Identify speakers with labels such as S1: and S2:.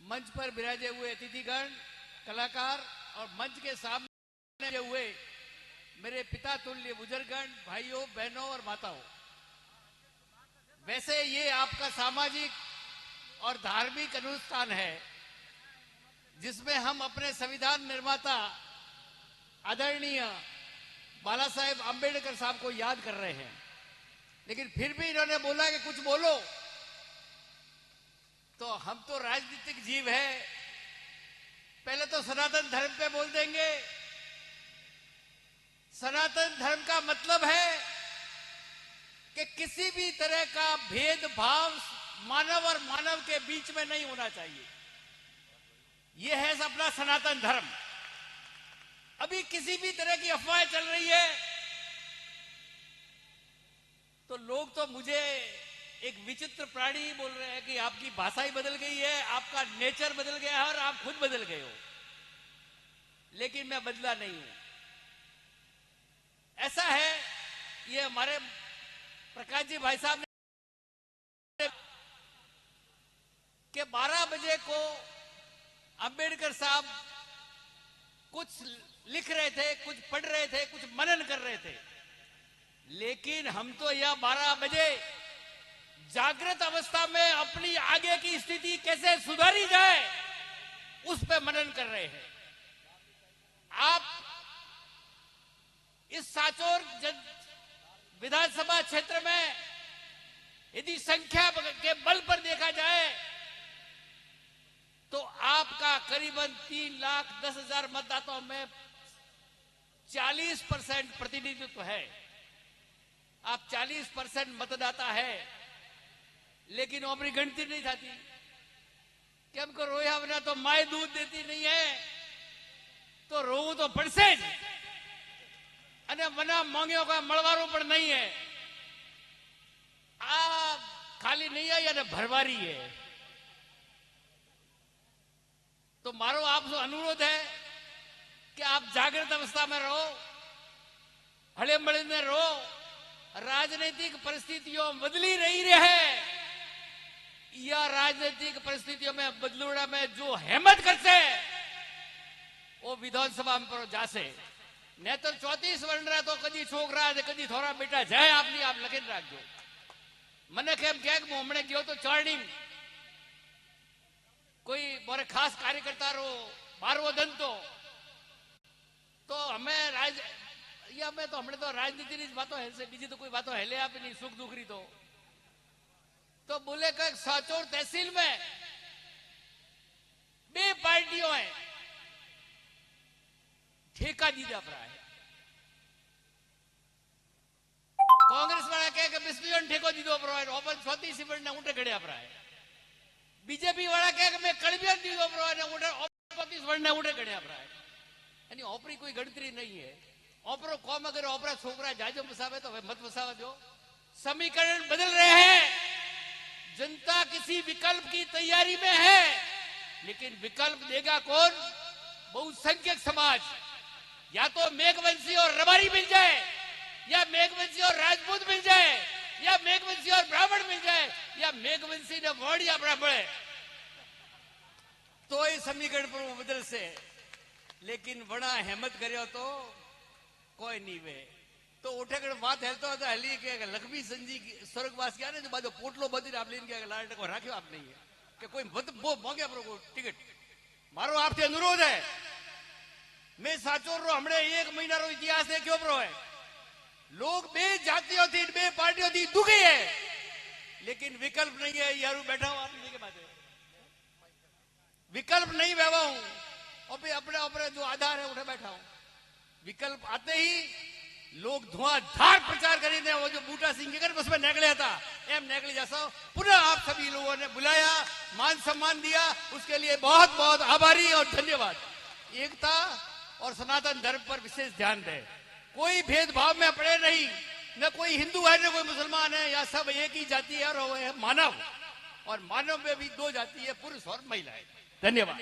S1: मंच पर विराजे हुए अतिथिगण, कलाकार और मंच के सामने हुए मेरे पिता तुल्य बुजुर्गगण, भाइयों, बहनों और माताओं, वैसे ये आपका सामाजिक और धार्मिक अनुष्ठान है जिसमें हम अपने संविधान निर्माता आदरणीय बाला साहेब आंबेडकर साहब को याद कर रहे हैं। लेकिन फिर भी इन्होंने बोला कि कुछ बोलो, तो हम तो राजनीतिक जीव है, पहले तो सनातन धर्म पे बोल देंगे। सनातन धर्म का मतलब है कि किसी भी तरह का भेदभाव मानव और मानव के बीच में नहीं होना चाहिए। यह है अपना सनातन धर्म। अभी किसी भी तरह की अफवाहें चल रही है तो लोग तो मुझे एक विचित्र प्राणी बोल रहे हैं कि आपकी भाषा ही बदल गई है, आपका नेचर बदल गया है और आप खुद बदल गए हो। लेकिन मैं बदला नहीं हूं। ऐसा है, ये हमारे प्रकाश जी भाई साहब ने कि 12 बजे को अंबेडकर साहब कुछ लिख रहे थे, कुछ पढ़ रहे थे, कुछ मनन कर रहे थे। लेकिन हम तो यह 12 बजे जागृत अवस्था में अपनी आगे की स्थिति कैसे सुधारी जाए उस पर मनन कर रहे हैं। आप इस सांचौर विधानसभा क्षेत्र में यदि संख्या के बल पर देखा जाए तो आपका करीबन 3,10,000 मतदाताओं में 40% प्रतिनिधित्व है। आप 40% मतदाता है, लेकिन हमारी गिनती नहीं थाती कि हमको रोया बना तो माए दूध देती नहीं है, तो रोवू तो पड़से ज અને મના માંગ્યો का મળવારો પણ नहीं है। आ खाली नहीं है या भरवारी है। तो मारो आपसे अनुरोध है कि आप जागृत अवस्था में रहो, हले मळे में रहो। राजनीतिक परिस्थितियों बदली नहीं रहे, या राजनीतिक परिस्थितियों में बदलूड़ा में जो हिम्मत करते वो विधानसभा में पर जासे। ने तो 34 वर्ष तो कदी छोकरा कदी थोड़ा बेटा जाए आपनी आप लखीन राखजो। मने केम क्या हमने गयो तो चारणी कोई मोरे खास कार्यकर्ता रो 12वो दिन तो हमें हमें तो हमने तो राजनीति की बातों है से बीजी तो कोई बातों हेले आप नहीं सुख दुख रही तो बोले कि सांचौर तहसील में 2 पार्टियों है ठेका दीदा पड़ा है। कांग्रेस वाला कहे कि 20 ठेको दीदो पड़ा है, ओपन 34 सीमेंट ने उठे गड़िया पड़ा है। बीजेपी वाला कहे कि मैं कड़बियन दीदो पड़ा है, उठे 35 वर्ष ने उठे गड़िया पड़ा है। यानी ओपरी कोई गणतरी नहीं है। ओपरो कौम अगर ओपरा छोकरा जाजो बसावे तो मत बसावा दो। समीकरण बदल रहे हैं। जनता किसी विकल्प की तैयारी में है, लेकिन विकल्प देगा कौन? बहुसंख्यक समाज। या तो मेघवंशी और रबारी मिल जाए, या मेघवंशी और राजपूत मिल जाए, या मेघवंशी और ब्राह्मण मिल जाए, या मेघवंशी ने वोट अपना पड़े तो ये समीकरण पर बदल से। लेकिन बड़ा हिम्मत करियो तो कोई नहीं वे तो उठे बात हेलतो तो हली के लक्ष्मी संजी स्वर्गवास क्या जो बाजो पोटलो बदी आप लेन के लाल को राख्यो आप नहीं है कि कोई मत वो मांगे पर टिकट। मारो आपसे अनुरोध है, मैं सांचौर रो हमने 1 महीना रो इतिहास देखो प्रो है। लोग 2 जातियों थी 2 पार्टियों थी दुखी है, लेकिन विकल्प नहीं है। यारू बैठा हूं आप के बात है, विकल्प नहीं बैठा हूं और भी अपने अपने जो आधार है उठे बैठा हूं। विकल्प आते ही लोग धुआंधार प्रचार करेंगे। वो जो बूटा सिंह के घर उसमें निकले था एम निकले जैसा पुनः आप सभी लोगों ने बुलाया, मान सम्मान दिया, उसके लिए बहुत बहुत आभारी और धन्यवाद। एकता और सनातन धर्म पर विशेष ध्यान दें। कोई भेदभाव में पड़े नहीं, न कोई हिंदू है न कोई मुसलमान है, या सब एक ही जाति है और वो है मानव। और मानव में भी 2 जाति है, पुरुष और महिला है। धन्यवाद।